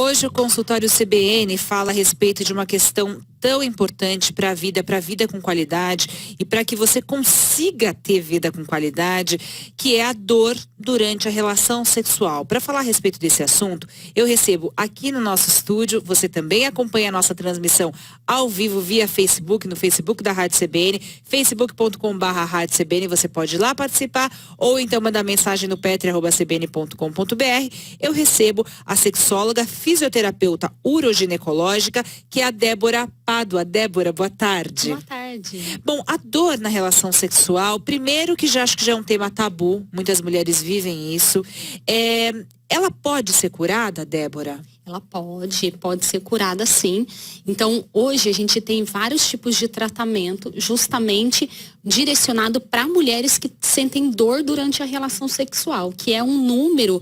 Hoje o consultório CBN fala a respeito de uma questão tão importante para a vida com qualidade e para que você consiga ter vida com qualidade, que é a dor durante a relação sexual. Para falar a respeito desse assunto, eu recebo aqui no nosso estúdio, você também acompanha a nossa transmissão ao vivo via Facebook, no Facebook da Rádio CBN, facebook.com/Rádio CBN, você pode ir lá participar ou então mandar mensagem no petri@cbn.com.br. Eu recebo a sexóloga, fisioterapeuta uroginecológica, que é a Débora Pádua. Débora, boa tarde. Boa tarde. Bom, a dor na relação sexual, primeiro que acho que já é um tema tabu, muitas mulheres vivem isso. Ela pode ser curada, Débora? Ela pode ser curada sim. Então, hoje a gente tem vários tipos de tratamento justamente direcionado para mulheres que sentem dor durante a relação sexual, que é um número,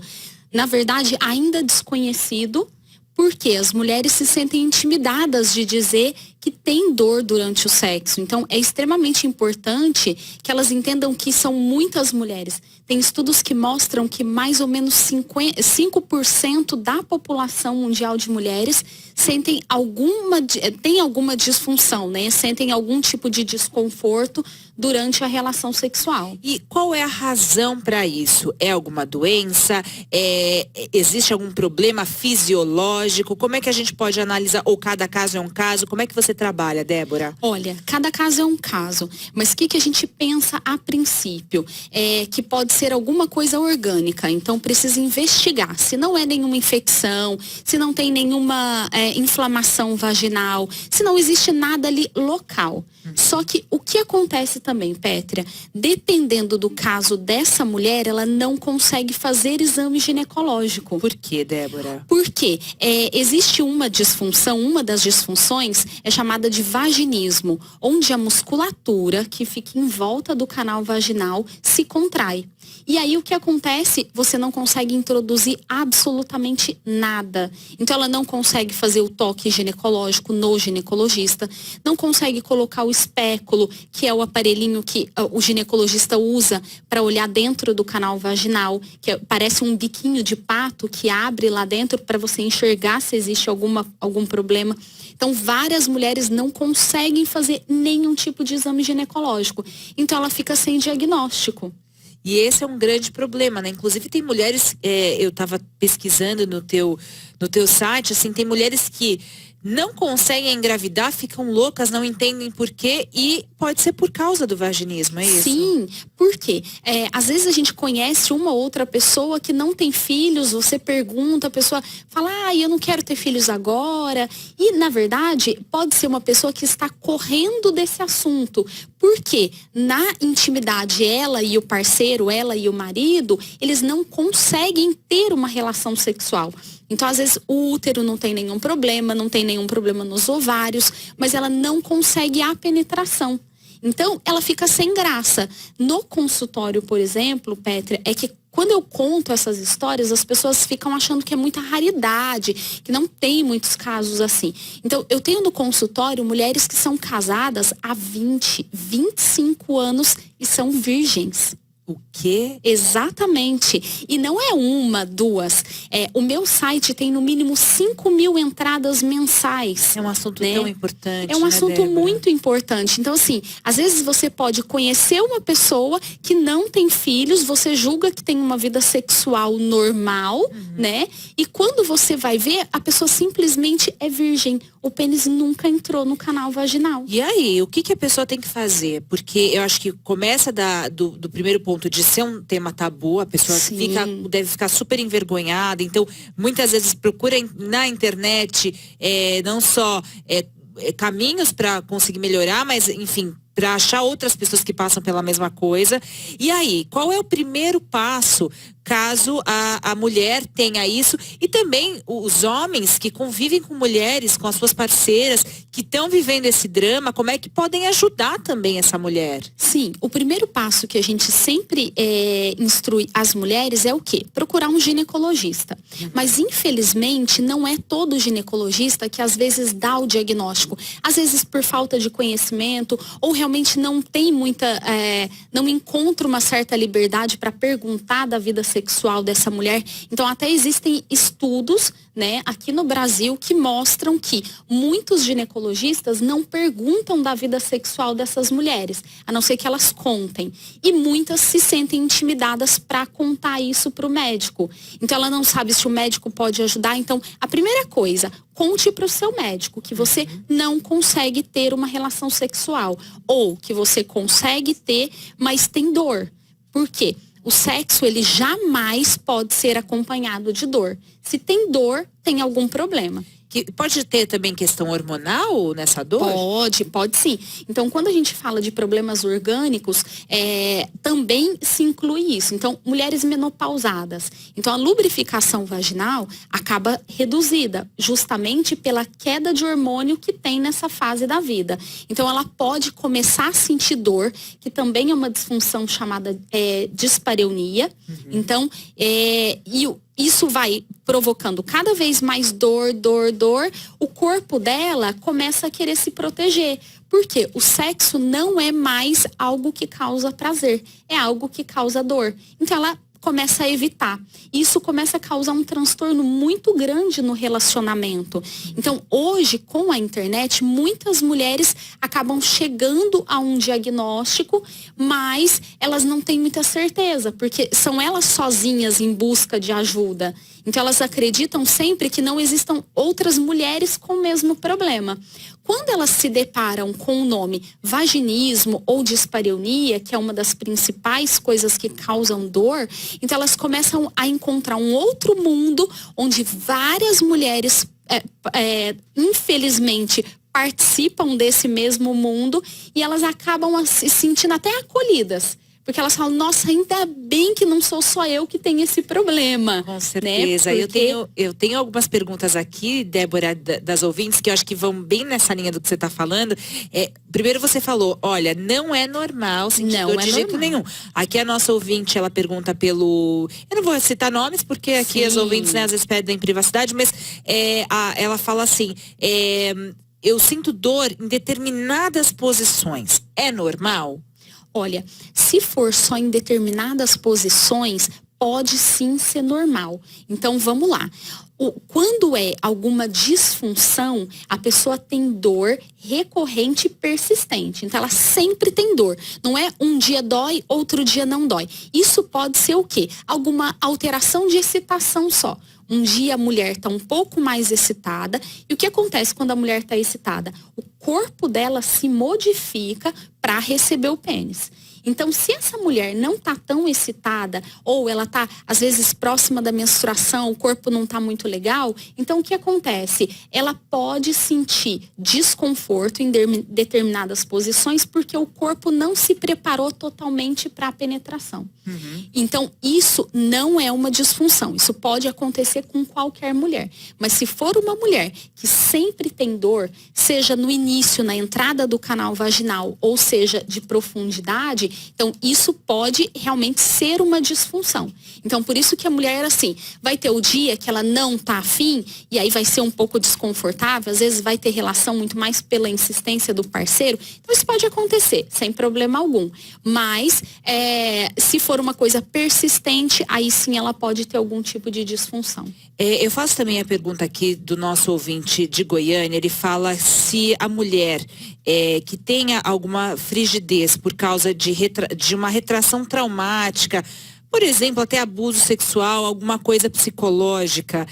na verdade, ainda desconhecido, porque as mulheres se sentem intimidadas de dizer que tem dor durante o sexo. Então, é extremamente importante que elas entendam que são muitas mulheres. Tem estudos que mostram que mais ou menos 5% da população mundial de mulheres tem alguma disfunção, né? Sentem algum tipo de desconforto durante a relação sexual. E qual é a razão para isso? É alguma doença? Existe algum problema fisiológico? Como é que a gente pode analisar? Ou cada caso é um caso? Como é que você trabalha, Débora? Olha, cada caso é um caso, mas o que a gente pensa a princípio? Que pode ser alguma coisa orgânica, então precisa investigar. Se não é nenhuma infecção, se não tem nenhuma inflamação vaginal, se não existe nada ali local. Só que o que acontece também, Pétria, dependendo do caso dessa mulher, ela não consegue fazer exame ginecológico. Por quê, Débora? Porque existe uma disfunção, uma das disfunções é chamada de vaginismo, onde a musculatura que fica em volta do canal vaginal se contrai. E aí o que acontece? Você não consegue introduzir absolutamente nada. Então ela não consegue fazer o toque ginecológico no ginecologista, não consegue colocar o espéculo, que é o aparelhinho que o ginecologista usa para olhar dentro do canal vaginal, que parece um biquinho de pato que abre lá dentro para você enxergar se existe algum problema. Então, várias mulheres não conseguem fazer nenhum tipo de exame ginecológico. Então, ela fica sem diagnóstico. E esse é um grande problema, né? Inclusive tem mulheres, eu estava pesquisando no teu site, assim, tem mulheres que não conseguem engravidar, ficam loucas, não entendem por quê e pode ser por causa do vaginismo, é isso? Sim, por quê? Às vezes a gente conhece uma ou outra pessoa que não tem filhos, você pergunta, a pessoa fala, eu não quero ter filhos agora. E, na verdade, pode ser uma pessoa que está correndo desse assunto. Porque na intimidade, ela e o parceiro, ela e o marido, eles não conseguem ter uma relação sexual. Então, às vezes, o útero não tem nenhum problema, não tem nenhum problema nos ovários, mas ela não consegue a penetração. Então, ela fica sem graça. No consultório, por exemplo, Pétria, é que quando eu conto essas histórias, as pessoas ficam achando que é muita raridade, que não tem muitos casos assim. Então, eu tenho no consultório mulheres que são casadas há 20, 25 anos e são virgens. O quê? Exatamente. E não é uma, duas. O meu site tem no mínimo 5.000 entradas mensais. É um assunto né? tão importante. É um assunto Débora? muito importante. Então, assim, às vezes você pode conhecer uma pessoa que não tem filhos, você julga que tem uma vida sexual normal, né? E quando você vai ver, a pessoa simplesmente é virgem. O pênis nunca entrou no canal vaginal. E aí, o que a pessoa tem que fazer? Porque eu acho que começa do primeiro ponto de ser um tema tabu, a pessoa deve ficar super envergonhada, então muitas vezes procura na internet não só caminhos para conseguir melhorar, mas enfim, para achar outras pessoas que passam pela mesma coisa. E aí, qual é o primeiro passo caso a mulher tenha isso? E também os homens que convivem com mulheres, com as suas parceiras, que estão vivendo esse drama, como é que podem ajudar também essa mulher? Sim, o primeiro passo que a gente sempre instrui as mulheres é o quê? Procurar um ginecologista. Mas, infelizmente, não é todo ginecologista que às vezes dá o diagnóstico. Às vezes por falta de conhecimento, ou realmente não tem não encontra uma certa liberdade para perguntar da vida sexual dessa mulher. Então até existem estudos, né, aqui no Brasil que mostram que muitos ginecologistas não perguntam da vida sexual dessas mulheres, a não ser que elas contem. E muitas se sentem intimidadas para contar isso para o médico. Então ela não sabe se o médico pode ajudar. Então a primeira coisa, conte para o seu médico que você não consegue ter uma relação sexual ou que você consegue ter, mas tem dor. Por quê? O sexo, ele jamais pode ser acompanhado de dor. Se tem dor, tem algum problema. Pode ter também questão hormonal nessa dor? Pode sim. Então, quando a gente fala de problemas orgânicos, também se inclui isso. Então, mulheres menopausadas. Então, a lubrificação vaginal acaba reduzida, justamente pela queda de hormônio que tem nessa fase da vida. Então, ela pode começar a sentir dor, que também é uma disfunção chamada dispareunia. Então, isso vai provocando cada vez mais dor. O corpo dela começa a querer se proteger. Porque o sexo não é mais algo que causa prazer, é algo que causa dor. Então ela começa a evitar. Isso começa a causar um transtorno muito grande no relacionamento. Então, hoje, com a internet, muitas mulheres acabam chegando a um diagnóstico, mas elas não têm muita certeza, porque são elas sozinhas em busca de ajuda. Então, elas acreditam sempre que não existam outras mulheres com o mesmo problema. Quando elas se deparam com o nome vaginismo ou dispareunia, que é uma das principais coisas que causam dor, então elas começam a encontrar um outro mundo onde várias mulheres, infelizmente, participam desse mesmo mundo e elas acabam se sentindo até acolhidas. Porque elas falam, nossa, ainda bem que não sou só eu que tenho esse problema. Com certeza. Né? Eu tenho algumas perguntas aqui, Débora, das ouvintes, que eu acho que vão bem nessa linha do que você está falando. Primeiro você falou, olha, não é normal sentir dor de jeito nenhum. Aqui a nossa ouvinte, ela pergunta pelo... Eu não vou citar nomes, porque aqui as ouvintes, né, às vezes pedem privacidade, mas ela fala assim, eu sinto dor em determinadas posições. É normal? Olha, se for só em determinadas posições, pode sim ser normal. Então, vamos lá. Quando é alguma disfunção, a pessoa tem dor recorrente e persistente. Então, ela sempre tem dor. Não é um dia dói, outro dia não dói. Isso pode ser o quê? Alguma alteração de excitação só. Um dia a mulher está um pouco mais excitada. E o que acontece quando a mulher está excitada? O corpo dela se modifica para receber o pênis. Então, se essa mulher não está tão excitada, ou ela está, às vezes, próxima da menstruação, o corpo não está muito legal, então o que acontece? Ela pode sentir desconforto em determinadas posições, porque o corpo não se preparou totalmente para a penetração. Então, isso não é uma disfunção. Isso pode acontecer com qualquer mulher. Mas se for uma mulher que sempre tem dor, seja no início, na entrada do canal vaginal, ou seja, de profundidade, então isso pode realmente ser uma disfunção. Então, por isso que a mulher, assim, vai ter o dia que ela não tá afim, e aí vai ser um pouco desconfortável, às vezes vai ter relação muito mais pela insistência do parceiro. Então, isso pode acontecer, sem problema algum. Mas, se for uma coisa persistente, aí sim ela pode ter algum tipo de disfunção. Eu faço também a pergunta aqui do nosso ouvinte de Goiânia. Ele fala se a mulher que tenha alguma frigidez por causa de uma retração traumática, por exemplo, até abuso sexual, alguma coisa psicológica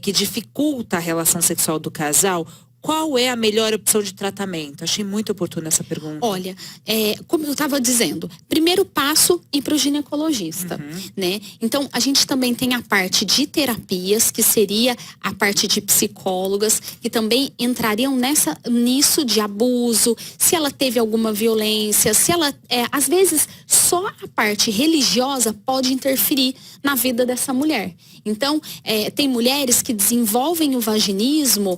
que dificulta a relação sexual do casal, qual é a melhor opção de tratamento? Achei muito oportuna essa pergunta. Olha, como eu estava dizendo, primeiro passo ir para o ginecologista, né? Então, a gente também tem a parte de terapias, que seria a parte de psicólogas, que também entrariam nisso de abuso, se ela teve alguma violência, se ela, às vezes, só a parte religiosa pode interferir na vida dessa mulher. Então, tem mulheres que desenvolvem o vaginismo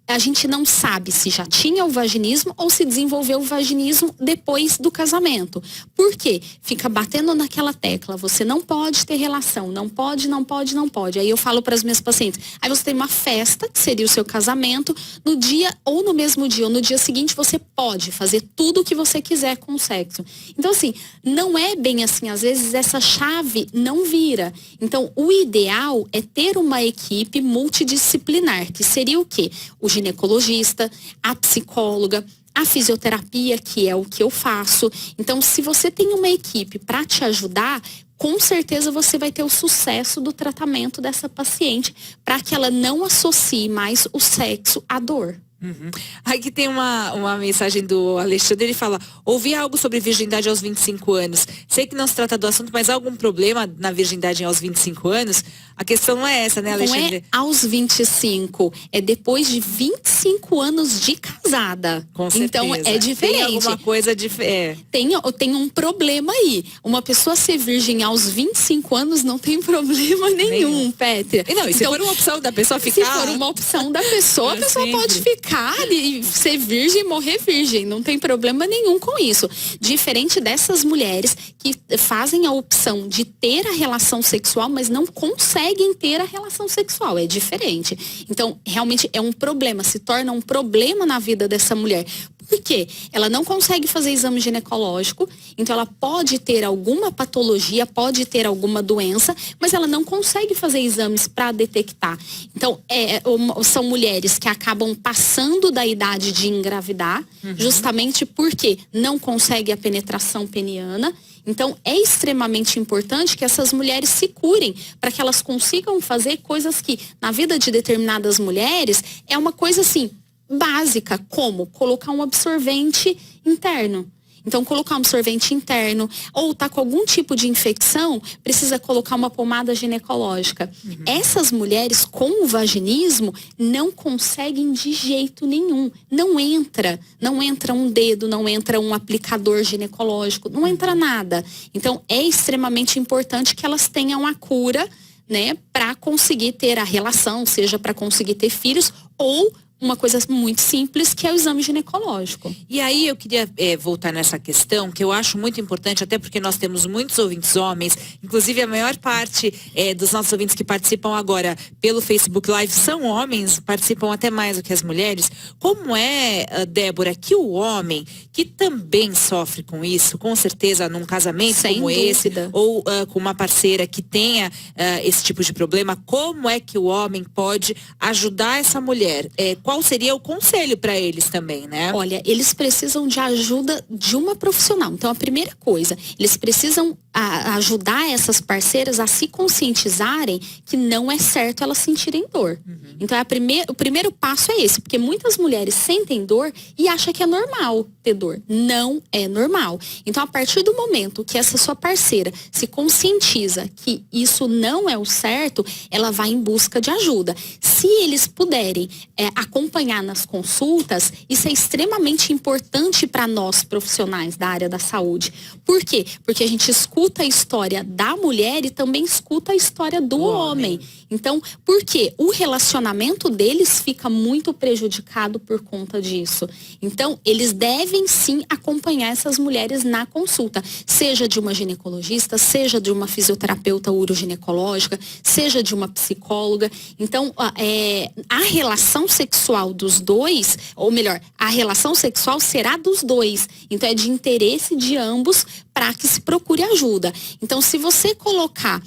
a gente não sabe se já tinha o vaginismo ou se desenvolveu o vaginismo depois do casamento. Por quê? Fica batendo naquela tecla, você não pode ter relação, não pode, não pode, não pode. Aí eu falo para as minhas pacientes, aí você tem uma festa, que seria o seu casamento, no dia ou no mesmo dia ou no dia seguinte você pode fazer tudo o que você quiser com o sexo. Então assim, não é bem assim, às vezes essa chave não vira. Então o ideal é ter uma equipe multidisciplinar, que seria o quê? O ginecologista, a psicóloga, a fisioterapia, que é o que eu faço. Então, se você tem uma equipe para te ajudar, com certeza você vai ter o sucesso do tratamento dessa paciente, para que ela não associe mais o sexo à dor. Uhum. Aqui tem uma mensagem do Alexandre, ele fala: ouvi algo sobre virgindade aos 25 anos. Sei que não se trata do assunto, mas há algum problema na virgindade aos 25 anos? A questão não é essa, né, Alexandre? Não é aos 25, é depois de 25 anos de casada. Com certeza. Então é diferente. Tem alguma coisa diferente. Tem um problema aí. Uma pessoa ser virgem aos 25 anos não tem problema nenhum, Pétria. E não, e se for uma opção da pessoa ficar... Se for uma opção da pessoa, a pessoa pode ficar e ser virgem e morrer virgem. Não tem problema nenhum com isso. Diferente dessas mulheres que fazem a opção de ter a relação sexual, mas não conseguem ter a relação sexual. É diferente. Então, realmente é um problema. Se torna um problema na vida dessa mulher. Por quê? Ela não consegue fazer exame ginecológico, então ela pode ter alguma patologia, pode ter alguma doença, mas ela não consegue fazer exames para detectar. Então, são mulheres que acabam passando da idade de engravidar, justamente porque não consegue a penetração peniana. Então, é extremamente importante que essas mulheres se curem, para que elas consigam fazer coisas que, na vida de determinadas mulheres, é uma coisa assim, básica, como colocar um absorvente interno. Então, colocar um absorvente interno, ou tá com algum tipo de infecção, precisa colocar uma pomada ginecológica. Essas mulheres com o vaginismo não conseguem de jeito nenhum. Não entra um dedo, não entra um aplicador ginecológico, não entra nada. Então, é extremamente importante que elas tenham a cura, né, para conseguir ter a relação, seja para conseguir ter filhos ou uma coisa muito simples, que é o exame ginecológico. E aí eu queria voltar nessa questão, que eu acho muito importante, até porque nós temos muitos ouvintes homens, inclusive a maior parte dos nossos ouvintes que participam agora pelo Facebook Live são homens, participam até mais do que as mulheres. Como Débora, que o homem, que também sofre com isso, com certeza num casamento sem como dúvida. esse, ou com uma parceira que tenha esse tipo de problema, como é que o homem pode ajudar essa mulher? Qual seria o conselho para eles também, né? Olha, eles precisam de ajuda de uma profissional. Então, a primeira coisa, eles precisam ajudar essas parceiras a se conscientizarem que não é certo elas sentirem dor. Então, o primeiro passo é esse, porque muitas mulheres sentem dor e acham que é normal ter dor. Não é normal. Então, a partir do momento que essa sua parceira se conscientiza que isso não é o certo, ela vai em busca de ajuda. Se eles puderem acompanhar nas consultas, isso é extremamente importante para nós profissionais da área da saúde. Por quê? Porque a gente escuta a história da mulher e também escuta a história do homem. Então, por quê? O relacionamento deles fica muito prejudicado por conta disso. Então, eles devem sim acompanhar essas mulheres na consulta, seja de uma ginecologista, seja de uma fisioterapeuta uroginecológica, seja de uma psicóloga. Então, a relação sexual dos dois, ou melhor, a relação sexual será dos dois. Então, é de interesse de ambos para que se procure ajuda. Então, se você colocar,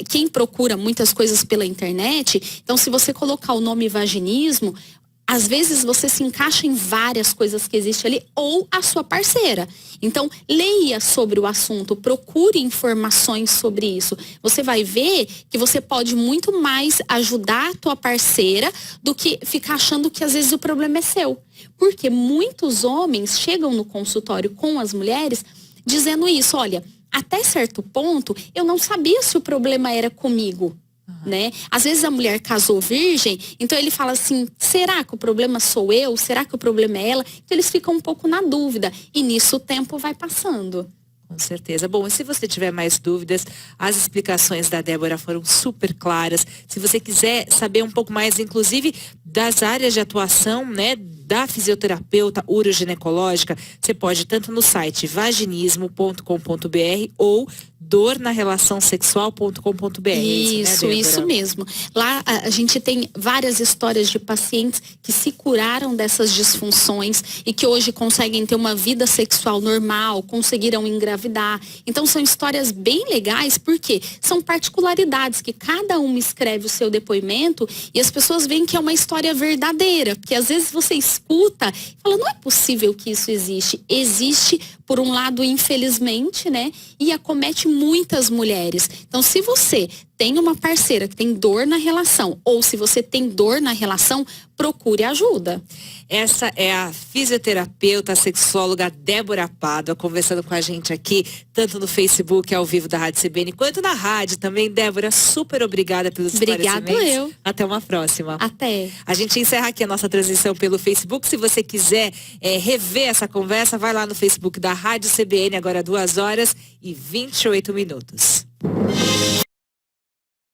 quem procura muitas coisas pela internet, então se você colocar o nome vaginismo, às vezes você se encaixa em várias coisas que existem ali, ou a sua parceira. Então, leia sobre o assunto, procure informações sobre isso. Você vai ver que você pode muito mais ajudar a tua parceira do que ficar achando que às vezes o problema é seu. Porque muitos homens chegam no consultório com as mulheres dizendo isso: olha, até certo ponto eu não sabia se o problema era comigo. Né? Às vezes a mulher casou virgem, então ele fala assim: será que o problema sou eu? Será que o problema é ela? Então eles ficam um pouco na dúvida, e nisso o tempo vai passando. Com certeza. Bom, e se você tiver mais dúvidas, as explicações da Débora foram super claras. Se você quiser saber um pouco mais, inclusive, das áreas de atuação, né, da fisioterapeuta uroginecológica, você pode tanto no site vaginismo.com.br ou dornarelaçãosexual.com.br. Isso mesmo. Lá a gente tem várias histórias de pacientes que se curaram dessas disfunções e que hoje conseguem ter uma vida sexual normal, conseguiram engravidar. Então são histórias bem legais, porque são particularidades que cada uma escreve o seu depoimento e as pessoas veem que é uma história verdadeira, porque às vezes você escuta e fala, não é possível que isso existe. Existe, por um lado, infelizmente, né? E acomete muitas mulheres. Então, se você tem uma parceira que tem dor na relação, ou se você tem dor na relação, procure ajuda. Essa é a fisioterapeuta, a sexóloga Débora Pádua, conversando com a gente aqui, tanto no Facebook, ao vivo da Rádio CBN, quanto na rádio também. Débora, super obrigada pelos esclarecimentos. Obrigada eu. Até uma próxima. Até. A gente encerra aqui a nossa transmissão pelo Facebook. Se você quiser rever essa conversa, vai lá no Facebook da Rádio CBN, agora 2h28.